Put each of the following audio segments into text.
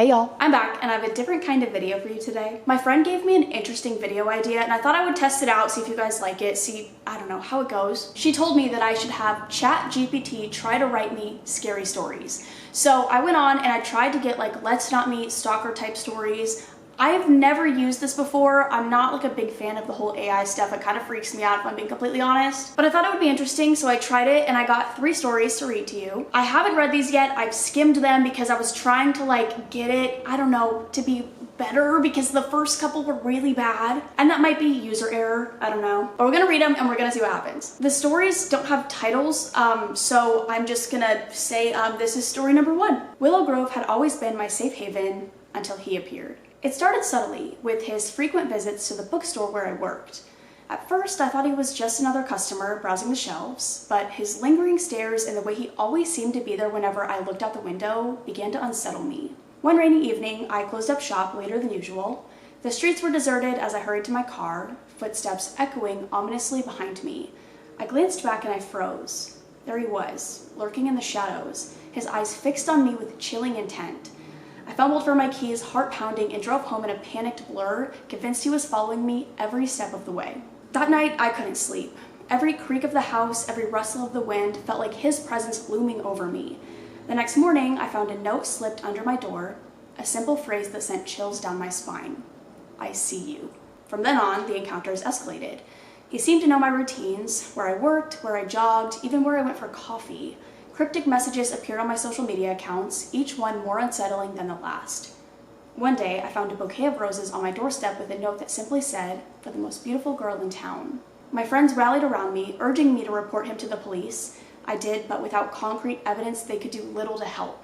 Hey y'all, I'm back and I have a different kind of video for you today. My friend gave me an interesting video idea and I thought I would test it out, see if you guys like it, see, I don't know, how it goes. She told me that I should have ChatGPT try to write me scary stories. So I went on and I tried to get like let's not meet stalker type stories. I've never used this before. I'm not like a big fan of the whole AI stuff. It kind of freaks me out if I'm being completely honest. But I thought it would be interesting, so I tried it and I got 3 stories to read to you. I haven't read these yet. I've skimmed them because I was trying to like get it, I don't know, to be better because the first couple were really bad. And that might be user error, I don't know. But we're gonna read them and we're gonna see what happens. The stories don't have titles, so I'm just gonna say this is story number 1. Willow Grove had always been my safe haven until he appeared. It started subtly, with his frequent visits to the bookstore where I worked. At first, I thought he was just another customer browsing the shelves, but his lingering stares and the way he always seemed to be there whenever I looked out the window began to unsettle me. One rainy evening, I closed up shop later than usual. The streets were deserted as I hurried to my car, footsteps echoing ominously behind me. I glanced back and I froze. There he was, lurking in the shadows, his eyes fixed on me with chilling intent. I fumbled for my keys, heart pounding, and drove home in a panicked blur, convinced he was following me every step of the way. That night, I couldn't sleep. Every creak of the house, every rustle of the wind felt like his presence looming over me. The next morning, I found a note slipped under my door, a simple phrase that sent chills down my spine. I see you. From then on, the encounters escalated. He seemed to know my routines, where I worked, where I jogged, even where I went for coffee. Cryptic messages appeared on my social media accounts, each one more unsettling than the last. One day, I found a bouquet of roses on my doorstep with a note that simply said, "For the most beautiful girl in town." My friends rallied around me, urging me to report him to the police. I did, but without concrete evidence, they could do little to help.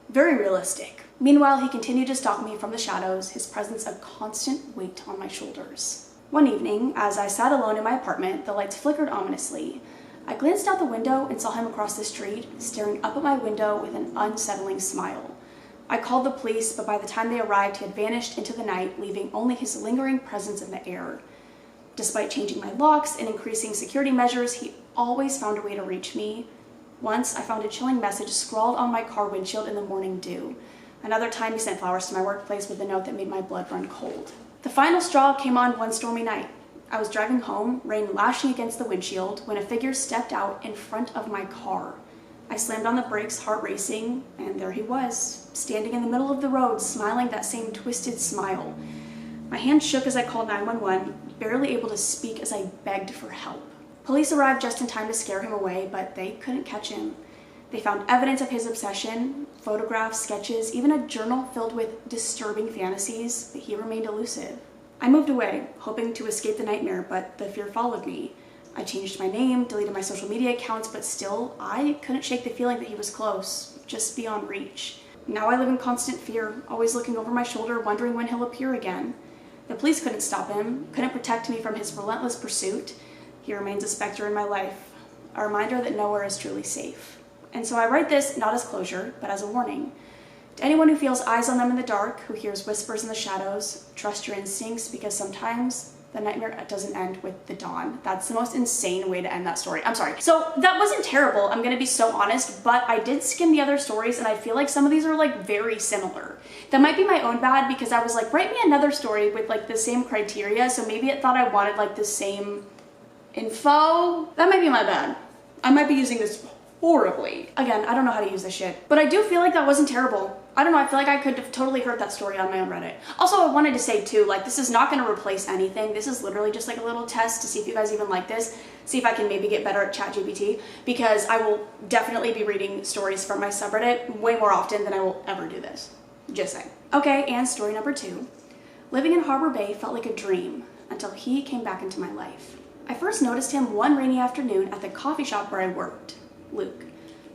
Very realistic. Meanwhile, he continued to stalk me from the shadows, his presence a constant weight on my shoulders. One evening, as I sat alone in my apartment, the lights flickered ominously. I glanced out the window and saw him across the street, staring up at my window with an unsettling smile. I called the police, but by the time they arrived, he had vanished into the night, leaving only his lingering presence in the air. Despite changing my locks and increasing security measures, he always found a way to reach me. Once, I found a chilling message scrawled on my car windshield in the morning dew. Another time, he sent flowers to my workplace with a note that made my blood run cold. The final straw came on one stormy night. I was driving home, rain lashing against the windshield, when a figure stepped out in front of my car. I slammed on the brakes, heart racing, and there he was, standing in the middle of the road, smiling that same twisted smile. My hand shook as I called 911, barely able to speak as I begged for help. Police arrived just in time to scare him away, but they couldn't catch him. They found evidence of his obsession, photographs, sketches, even a journal filled with disturbing fantasies, but he remained elusive. I moved away, hoping to escape the nightmare, but the fear followed me. I changed my name, deleted my social media accounts, but still, I couldn't shake the feeling that he was close, just beyond reach. Now I live in constant fear, always looking over my shoulder, wondering when he'll appear again. The police couldn't stop him, couldn't protect me from his relentless pursuit. He remains a specter in my life, a reminder that nowhere is truly safe. And so I write this not as closure, but as a warning. To anyone who feels eyes on them in the dark, who hears whispers in the shadows, trust your instincts, because sometimes the nightmare doesn't end with the dawn. That's the most insane way to end that story. I'm sorry. So that wasn't terrible, I'm gonna be so honest, but I did skim the other stories and I feel like some of these are like very similar. That might be my own bad because I was like, write me another story with like the same criteria, so maybe it thought I wanted like the same info. That might be my bad. I might be using this horribly. Again, I don't know how to use this shit, but I do feel like that wasn't terrible. I don't know, I feel like I could have totally heard that story on my own Reddit. Also, I wanted to say too, like this is not gonna replace anything. This is literally just like a little test to see if you guys even like this, see if I can maybe get better at ChatGPT, because I will definitely be reading stories from my subreddit way more often than I will ever do this. Just saying. Okay, and story number 2. Living in Harbor Bay felt like a dream until he came back into my life. I first noticed him one rainy afternoon at the coffee shop where I worked. Luke,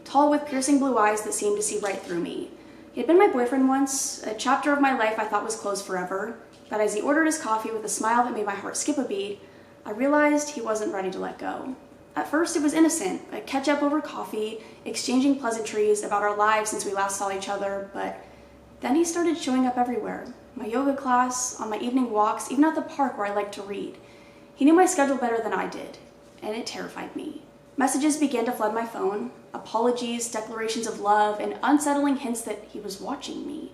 tall with piercing blue eyes that seemed to see right through me. He had been my boyfriend once, a chapter of my life I thought was closed forever, but as he ordered his coffee with a smile that made my heart skip a beat, I realized he wasn't ready to let go. At first it was innocent, a catch-up over coffee, exchanging pleasantries about our lives since we last saw each other, but then he started showing up everywhere. My yoga class, on my evening walks, even at the park where I like to read. He knew my schedule better than I did, and it terrified me. Messages began to flood my phone, apologies, declarations of love, and unsettling hints that he was watching me.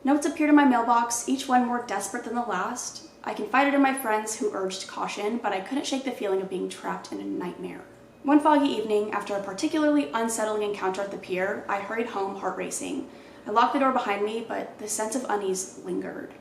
Notes appeared in my mailbox, each one more desperate than the last. I confided in my friends who urged caution, but I couldn't shake the feeling of being trapped in a nightmare. One foggy evening, after a particularly unsettling encounter at the pier, I hurried home, heart racing. I locked the door behind me, but the sense of unease lingered.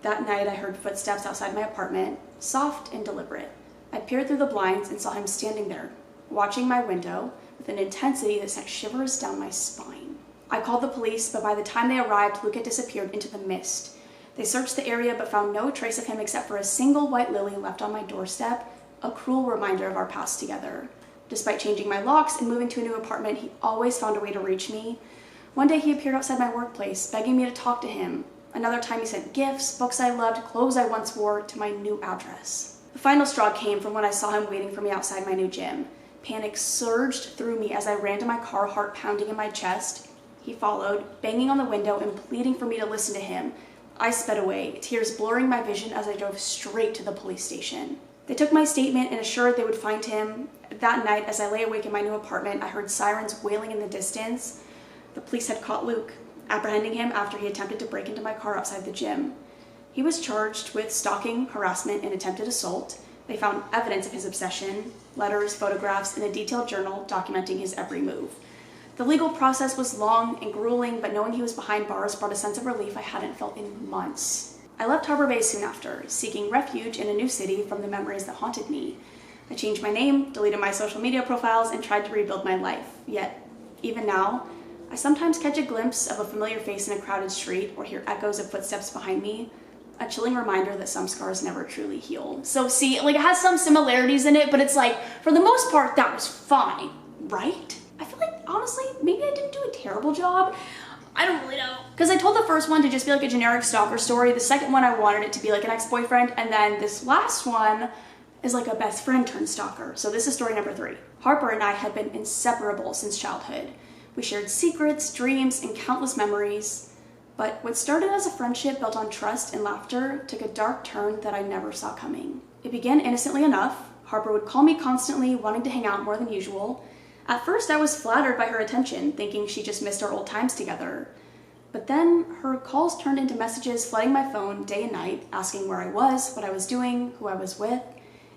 That night, I heard footsteps outside my apartment, soft and deliberate. I peered through the blinds and saw him standing there, watching my window with an intensity that sent shivers down my spine. I called the police, but by the time they arrived, Luke had disappeared into the mist. They searched the area but found no trace of him except for a single white lily left on my doorstep, a cruel reminder of our past together. Despite changing my locks and moving to a new apartment, he always found a way to reach me. One day he appeared outside my workplace, begging me to talk to him. Another time he sent gifts, books I loved, clothes I once wore, to my new address. The final straw came from when I saw him waiting for me outside my new gym. Panic surged through me as I ran to my car, heart pounding in my chest. He followed, banging on the window and pleading for me to listen to him. I sped away, tears blurring my vision as I drove straight to the police station. They took my statement and assured they would find him. That night, as I lay awake in my new apartment, I heard sirens wailing in the distance. The police had caught Luke, apprehending him after he attempted to break into my car outside the gym. He was charged with stalking, harassment, and attempted assault. They found evidence of his obsession, letters, photographs, and a detailed journal documenting his every move. The legal process was long and grueling, but knowing he was behind bars brought a sense of relief I hadn't felt in months. I left Harbor Bay soon after, seeking refuge in a new city from the memories that haunted me. I changed my name, deleted my social media profiles, and tried to rebuild my life. Yet, even now, I sometimes catch a glimpse of a familiar face in a crowded street or hear echoes of footsteps behind me, a chilling reminder that some scars never truly heal. So see, it has some similarities in it, but it's for the most part, that was fine, right? I feel like, honestly, maybe I didn't do a terrible job. I don't really know. Because I told the first one to just be a generic stalker story. The second one, I wanted it to be an ex-boyfriend. And then this last one is a best friend turned stalker. So this is story number 3. Harper and I had been inseparable since childhood. We shared secrets, dreams, and countless memories. But what started as a friendship built on trust and laughter took a dark turn that I never saw coming. It began innocently enough. Harper would call me constantly, wanting to hang out more than usual. At first, I was flattered by her attention, thinking she just missed our old times together. But then, her calls turned into messages flooding my phone day and night, asking where I was, what I was doing, who I was with.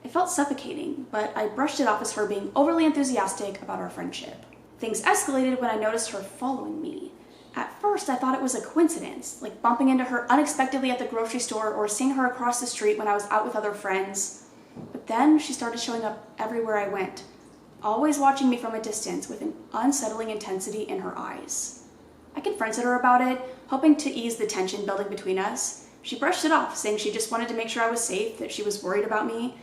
It felt suffocating, but I brushed it off as her being overly enthusiastic about our friendship. Things escalated when I noticed her following me. At first, I thought it was a coincidence, like bumping into her unexpectedly at the grocery store or seeing her across the street when I was out with other friends. But then, she started showing up everywhere I went, always watching me from a distance with an unsettling intensity in her eyes. I confronted her about it, hoping to ease the tension building between us. She brushed it off, saying she just wanted to make sure I was safe, that she was worried about me.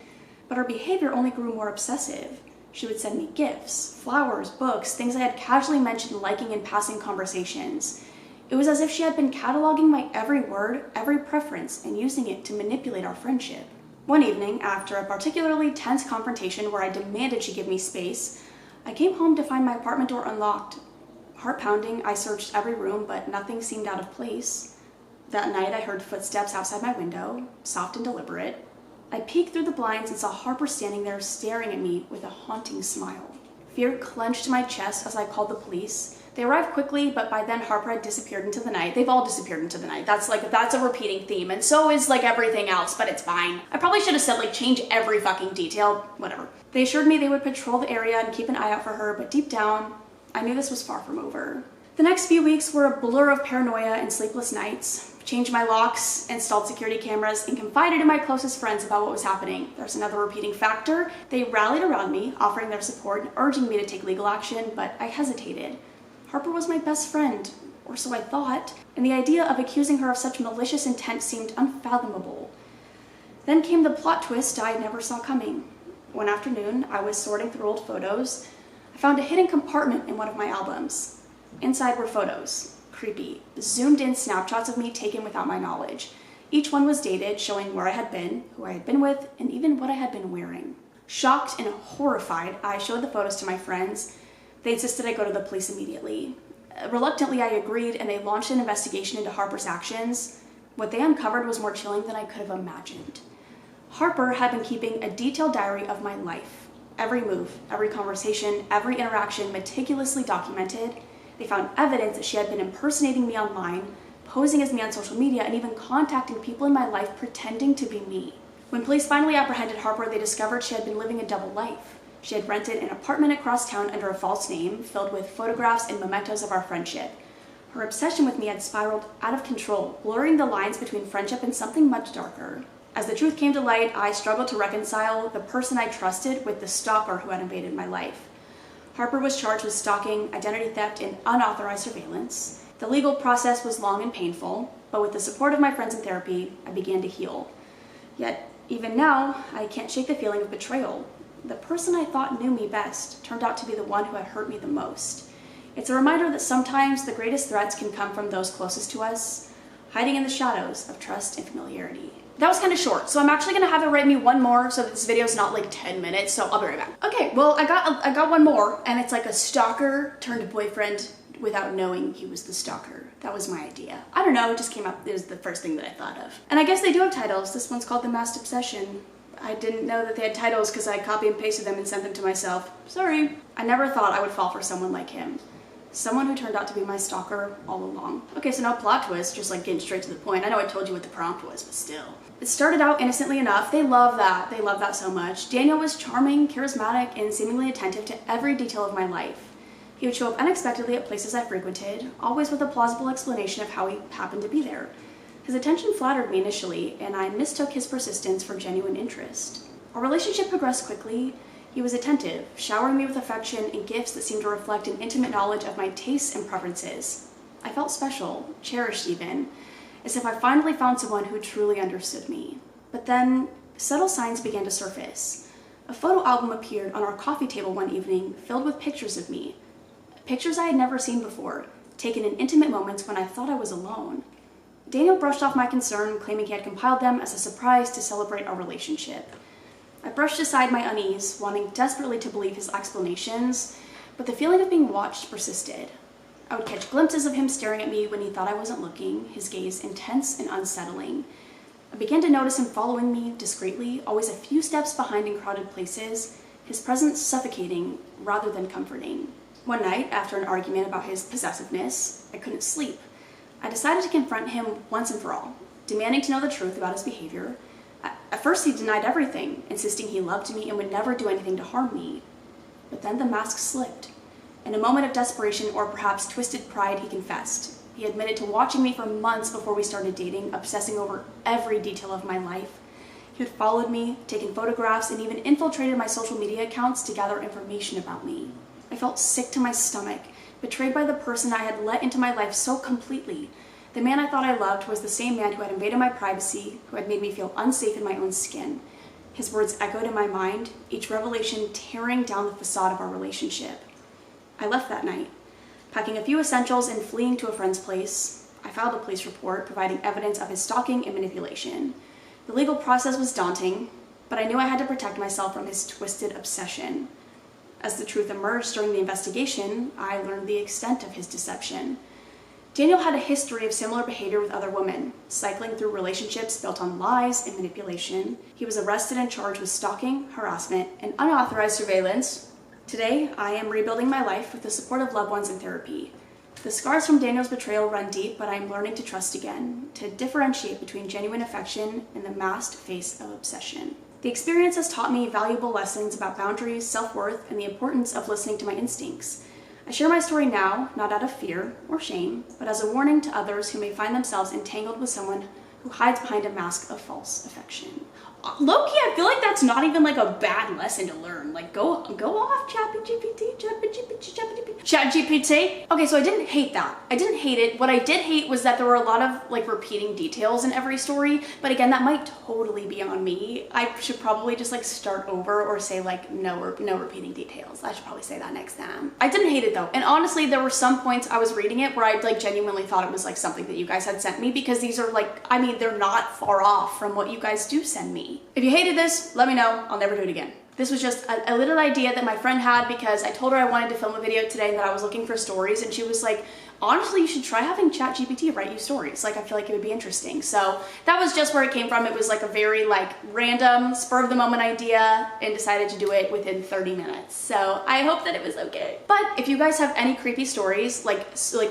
But her behavior only grew more obsessive. She would send me gifts, flowers, books, things I had casually mentioned liking in passing conversations. It was as if she had been cataloging my every word, every preference, and using it to manipulate our friendship. One evening, after a particularly tense confrontation where I demanded she give me space, I came home to find my apartment door unlocked. Heart pounding, I searched every room, but nothing seemed out of place. That night, I heard footsteps outside my window, soft and deliberate. I peeked through the blinds and saw Harper standing there staring at me with a haunting smile. Fear clenched my chest as I called the police. They arrived quickly, but by then Harper had disappeared into the night. They've all disappeared into the night. That's a repeating theme, and so is everything else, but it's fine. I probably should have said change every fucking detail, whatever. They assured me they would patrol the area and keep an eye out for her, but deep down, I knew this was far from over. The next few weeks were a blur of paranoia and sleepless nights. Changed my locks, installed security cameras, and confided in my closest friends about what was happening. There's another repeating factor. They rallied around me, offering their support and urging me to take legal action, but I hesitated. Harper was my best friend, or so I thought, and the idea of accusing her of such malicious intent seemed unfathomable. Then came the plot twist I never saw coming. One afternoon, I was sorting through old photos. I found a hidden compartment in one of my albums. Inside were photos. Creepy, zoomed-in snapshots of me taken without my knowledge. Each one was dated, showing where I had been, who I had been with, and even what I had been wearing. Shocked and horrified, I showed the photos to my friends. They insisted I go to the police immediately. Reluctantly, I agreed, and they launched an investigation into Harper's actions. What they uncovered was more chilling than I could have imagined. Harper had been keeping a detailed diary of my life. Every move, every conversation, every interaction meticulously documented. They found evidence that she had been impersonating me online, posing as me on social media and even contacting people in my life pretending to be me. When police finally apprehended Harper, they discovered she had been living a double life. She had rented an apartment across town under a false name, filled with photographs and mementos of our friendship. Her obsession with me had spiraled out of control, blurring the lines between friendship and something much darker. As the truth came to light, I struggled to reconcile the person I trusted with the stalker who had invaded my life. Harper was charged with stalking, identity theft, and unauthorized surveillance. The legal process was long and painful, but with the support of my friends in therapy, I began to heal. Yet, even now, I can't shake the feeling of betrayal. The person I thought knew me best turned out to be the one who had hurt me the most. It's a reminder that sometimes the greatest threats can come from those closest to us, hiding in the shadows of trust and familiarity. That was kind of short, so I'm actually gonna have it write me one more so that this video is not like 10 minutes, so I'll be right back. Okay, well, I got one more, and it's like a stalker turned boyfriend without knowing he was the stalker. That was my idea. I don't know, it just came up, it was the first thing that I thought of. And I guess they do have titles. This one's called The Masked Obsession. I didn't know that they had titles because I copy and pasted them and sent them to myself. Sorry. I never thought I would fall for someone like him. Someone who turned out to be my stalker all along. Okay, so no plot twist, just like getting straight to the point. I know I told you what the prompt was, but still. It started out innocently enough. They love that. They love that so much. Daniel was charming, charismatic, and seemingly attentive to every detail of my life. He would show up unexpectedly at places I frequented, always with a plausible explanation of how he happened to be there. His attention flattered me initially, and I mistook his persistence for genuine interest. Our relationship progressed quickly. He was attentive, showering me with affection and gifts that seemed to reflect an intimate knowledge of my tastes and preferences. I felt special, cherished even, as if I finally found someone who truly understood me. But then, subtle signs began to surface. A photo album appeared on our coffee table one evening, filled with pictures of me. Pictures I had never seen before, taken in intimate moments when I thought I was alone. Daniel brushed off my concern, claiming he had compiled them as a surprise to celebrate our relationship. I brushed aside my unease, wanting desperately to believe his explanations, but the feeling of being watched persisted. I would catch glimpses of him staring at me when he thought I wasn't looking, his gaze intense and unsettling. I began to notice him following me discreetly, always a few steps behind in crowded places, his presence suffocating rather than comforting. One night, after an argument about his possessiveness, I couldn't sleep. I decided to confront him once and for all, demanding to know the truth about his behavior. At first, he denied everything, insisting he loved me and would never do anything to harm me. But then the mask slipped. In a moment of desperation, or perhaps twisted pride, he confessed. He admitted to watching me for months before we started dating, obsessing over every detail of my life. He had followed me, taken photographs, and even infiltrated my social media accounts to gather information about me. I felt sick to my stomach, betrayed by the person I had let into my life so completely. The man I thought I loved was the same man who had invaded my privacy, who had made me feel unsafe in my own skin. His words echoed in my mind, each revelation tearing down the facade of our relationship. I left that night, packing a few essentials and fleeing to a friend's place. I filed a police report, providing evidence of his stalking and manipulation. The legal process was daunting, but I knew I had to protect myself from his twisted obsession. As the truth emerged during the investigation, I learned the extent of his deception. Daniel had a history of similar behavior with other women, cycling through relationships built on lies and manipulation. He was arrested and charged with stalking, harassment, and unauthorized surveillance. Today, I am rebuilding my life with the support of loved ones in therapy. The scars from Daniel's betrayal run deep, but I am learning to trust again, to differentiate between genuine affection and the masked face of obsession. The experience has taught me valuable lessons about boundaries, self-worth, and the importance of listening to my instincts. I share my story now, not out of fear or shame, but as a warning to others who may find themselves entangled with someone who hides behind a mask of false affection. Low-key, I feel like that's not even like a bad lesson to learn. Like, go off, ChatGPT. Okay, so I didn't hate that. I didn't hate it. What I did hate was that there were a lot of like repeating details in every story, but again, that might totally be on me. I should probably just like start over or say like no repeating details. I should probably say that next time. I didn't hate it though, and honestly, there were some points I was reading it where I like genuinely thought it was like something that you guys had sent me, because these are like, I mean, they're not far off from what you guys do send me. If you hated this, let me know. I'll never do it again. This was just a little idea that my friend had because I told her I wanted to film a video today and that I was looking for stories, and she was like, honestly, you should try having ChatGPT write you stories. Like, I feel like it would be interesting. So that was just where it came from. It was like a very like random, spur of the moment idea, and decided to do it within 30 minutes. So I hope that it was okay. But if you guys have any creepy stories, like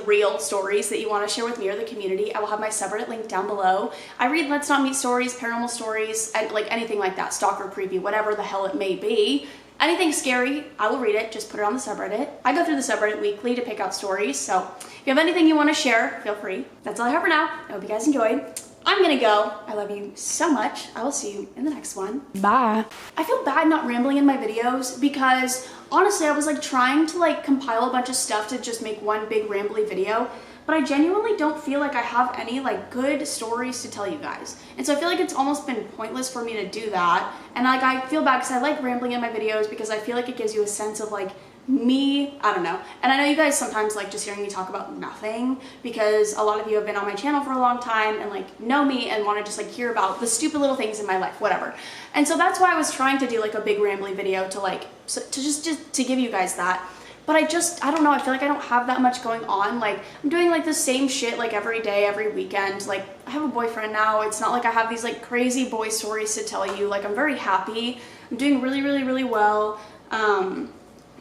real stories that you want to share with me or the community, I will have my subreddit link down below. I read Let's Not Meet stories, paranormal stories, and like anything like that, stalker, creepy, whatever the hell it may be. Anything scary, I will read it, just put it on the subreddit. I go through the subreddit weekly to pick out stories, so if you have anything you want to share, feel free. That's all I have for now. I hope you guys enjoyed. I'm gonna go. I love you so much. I will see you in the next one. Bye. I feel bad not rambling in my videos because honestly, I was like trying to like compile a bunch of stuff to just make one big rambly video, but I genuinely don't feel like I have any like good stories to tell you guys. And so I feel like it's almost been pointless for me to do that. And like I feel bad because I like rambling in my videos because I feel like it gives you a sense of like me, I don't know. And I know you guys sometimes like just hearing me talk about nothing because a lot of you have been on my channel for a long time and like know me and want to just like hear about the stupid little things in my life, whatever. And so that's why I was trying to do like a big rambly video to like, to just to give you guys that. But I don't know, I feel like I don't have that much going on. Like, I'm doing like the same shit like every day, every weekend. Like, I have a boyfriend now. It's not like I have these like crazy boy stories to tell you. Like, I'm very happy. I'm doing really, really, really well.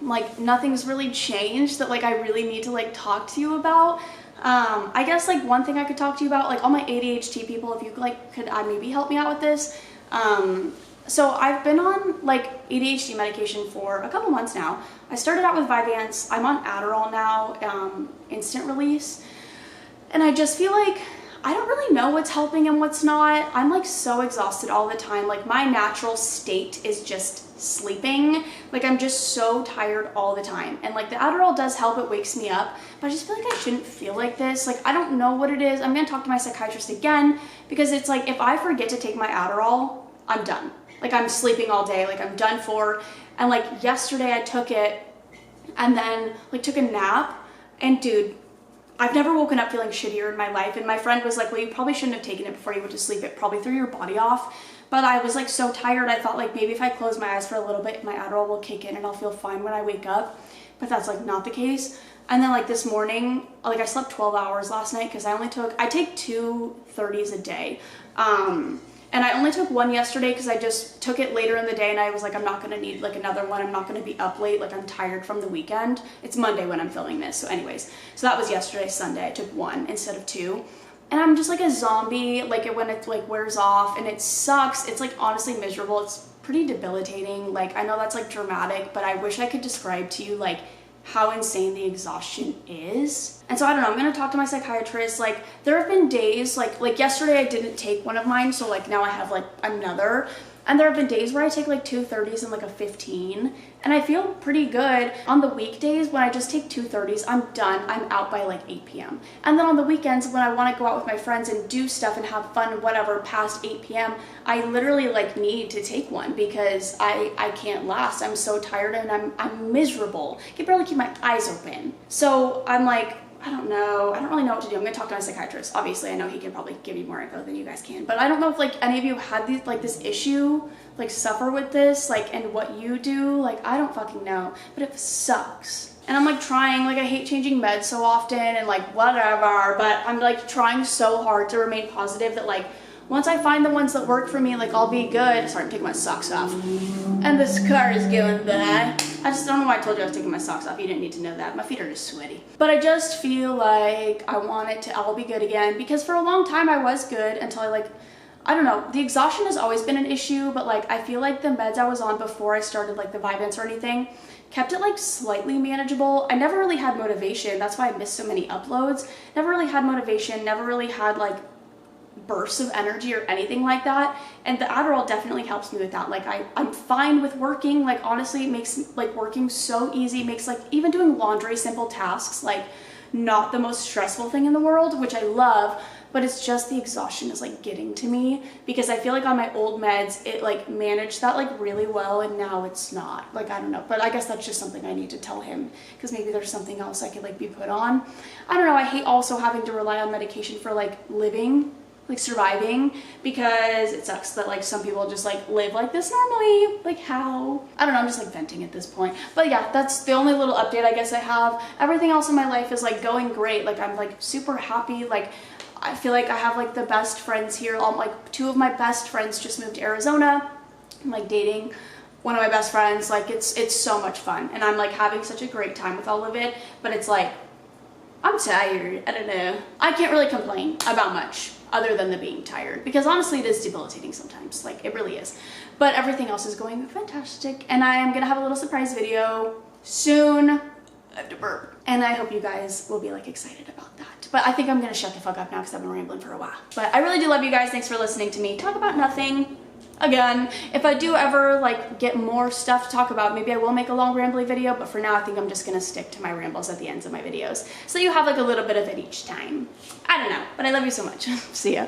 Like, nothing's really changed that like I really need to like talk to you about. I guess like one thing I could talk to you about, like all my ADHD people, if you like could maybe help me out with this. So I've been on like ADHD medication for a couple months now. I started out with Vyvanse. I'm on Adderall now, instant release. And I just feel like I don't really know what's helping and what's not. I'm like so exhausted all the time. Like my natural state is just sleeping. Like I'm just so tired all the time. And like the Adderall does help, it wakes me up, but I just feel like I shouldn't feel like this. Like I don't know what it is. I'm gonna talk to my psychiatrist again because it's like if I forget to take my Adderall, I'm done. Like I'm sleeping all day, like I'm done for. And like yesterday I took it and then like took a nap and dude, I've never woken up feeling shittier in my life. And my friend was like, well, you probably shouldn't have taken it before you went to sleep. It probably threw your body off. But I was like so tired. I thought like maybe if I close my eyes for a little bit, my Adderall will kick in and I'll feel fine when I wake up. But that's like not the case. And then like this morning, like I slept 12 hours last night because I take 2 30s a day. And I only took one yesterday because I just took it later in the day and I was like, I'm not gonna need like another one. I'm not gonna be up late. Like I'm tired from the weekend. It's Monday when I'm filming this. So anyways, so that was yesterday, Sunday. I took 1 instead of 2. And I'm just like a zombie, like when it like wears off and it sucks. It's like honestly miserable. It's pretty debilitating. Like I know that's like dramatic, but I wish I could describe to you like how insane the exhaustion is. And so I don't know, I'm gonna talk to my psychiatrist. Like there have been days like yesterday I didn't take one of mine, so like now I have like another. And there have been days where I take like 2 30s and like a 15 and I feel pretty good. On the weekdays when I just take 2 30s, I'm done. I'm out by like 8 p.m. And then on the weekends when I want to go out with my friends and do stuff and have fun, whatever, past 8 p.m., I literally like need to take one because I can't last. I'm so tired and I'm miserable. I can barely keep my eyes open. So I'm like, I don't know. I don't really know what to do. I'm gonna talk to my psychiatrist. Obviously, I know he can probably give you more info than you guys can, but I don't know if like any of you had these like this issue, like suffer with this, like and what you do. Like I don't fucking know, but it sucks. And I'm like trying, like I hate changing meds so often and like whatever, but I'm like trying so hard to remain positive that like once I find the ones that work for me, like I'll be good. Sorry, I'm taking my socks off. And this car is going by. I just don't know why I told you I was taking my socks off. You didn't need to know that. My feet are just sweaty. But I just feel like I want it to all be good again because for a long time I was good until I don't know, the exhaustion has always been an issue, but like I feel like the meds I was on before I started like the Vyvanse or anything kept it like slightly manageable. I never really had motivation. That's why I missed so many uploads. Never really had motivation, never really had like bursts of energy or anything like that, and the Adderall definitely helps me with that. Like I'm fine with working. Like honestly, it makes like working so easy. It makes like even doing laundry, simple tasks, like not the most stressful thing in the world, which I love, but it's just the exhaustion is like getting to me because I feel like on my old meds it like managed that like really well and now it's not. Like I don't know, but I guess that's just something I need to tell him because maybe there's something else I could like be put on. I don't know. I hate also having to rely on medication for like living. like surviving, because it sucks that like some people just like live like this normally. Like how? I don't know, I'm just like venting at this point. But yeah, that's the only little update I guess I have. Everything else in my life is like going great. Like I'm like super happy. Like I feel like I have like the best friends here. Like 2 of my best friends just moved to Arizona. I'm like dating one of my best friends. Like it's so much fun, and I'm like having such a great time with all of it. But it's like, I'm tired. I don't know. I can't really complain about much other than the being tired, because honestly it is debilitating sometimes. Like it really is. But everything else is going fantastic, and I am gonna have a little surprise video soon. I have to burp. And I hope you guys will be like excited about that. But I think I'm gonna shut the fuck up now because I've been rambling for a while. But I really do love you guys. Thanks for listening to me talk about nothing. Again, if I do ever like get more stuff to talk about, maybe I will make a long rambly video, but for now I think I'm just gonna stick to my rambles at the ends of my videos, so you have like a little bit of it each time. I don't know, but I love you so much. See ya.